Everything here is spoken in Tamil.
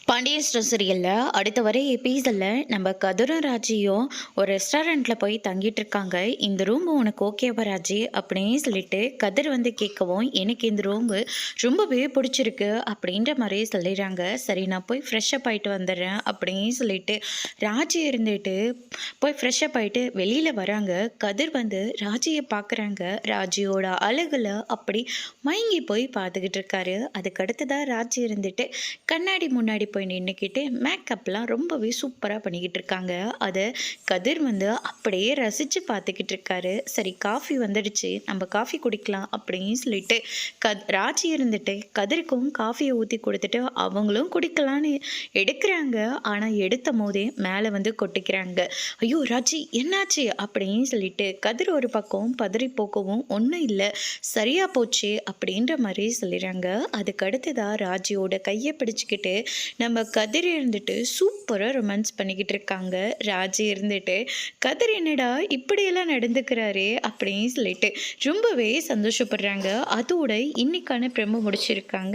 பாண்டியன் ஸ்டோர் சீரியலில் அடுத்த வர எபிசோடில் நம்ம கதிரும் ராஜியும் ஒரு ரெஸ்டாரண்ட்டில் போய் தங்கிட்டு இருக்காங்க. இந்த ரூம் உனக்கு ஓகேவா ராஜி அப்படின்னு சொல்லிட்டு கதிர் வந்து கேட்கவும், எனக்கு இந்த ரூமு ரொம்பவே பிடிச்சிருக்கு அப்படின்ற மாதிரியே சொல்லிடுறாங்க. சரி நான் போய் ஃப்ரெஷ்ஷப் ஆகிட்டு வந்துடுறேன் அப்படின்னு சொல்லிட்டு ராஜி இருந்துட்டு போய் ஃப்ரெஷ்ஷப் ஆகிட்டு வெளியில் வராங்க. கதிர் வந்து ராஜியை பார்க்குறாங்க. ராஜியோட அழகுல அப்படி மயங்கி போய் பார்த்துக்கிட்டு இருக்காரு. அதுக்கடுத்து தான் ராஜி இருந்துட்டு கண்ணாடி முன்னாடி போய் நின்றுக்கிட்டு மேக்கப்லாம் ரொம்பவே சூப்பராக பண்ணிக்கிட்டு இருக்காங்க. அதை கதிர் வந்து அப்படியே ரசித்து பார்த்துக்கிட்டு இருக்காரு. சரி காஃபி வந்துடுச்சு, நம்ம காஃபி குடிக்கலாம் அப்படின்னு சொல்லிட்டு ராஜி இருந்துட்டு கதிருக்கும் காஃபியை ஊற்றி கொடுத்துட்டு அவங்களும் குடிக்கலான்னு எடுக்கிறாங்க. ஆனால் எடுத்த போதே மேலே வந்து கொட்டிக்கிறாங்க. ஐயோ ராஜி என்னாச்சு அப்படின்னு சொல்லிட்டு கதிர் ஒரு பக்கம் பதறி போக்கவும், ஒன்றும் இல்லை சரியா போச்சு அப்படின்ற மாதிரி சொல்லிடுறாங்க. அதுக்கு அடுத்ததான் ராஜியோட கையை பிடிச்சிக்கிட்டு நம்ம கதிர் இருந்துட்டு சூப்பராக ரொமான்ஸ் பண்ணிக்கிட்டு இருக்காங்க. ராஜி இருந்துட்டு கதிர் என்னடா இப்படியெல்லாம் நடந்துக்கிறாரே அப்படின்னு சொல்லிட்டு ரொம்பவே சந்தோஷப்படுறாங்க. அதோட இன்னைக்கான பிரமோ முடிச்சிருக்காங்க.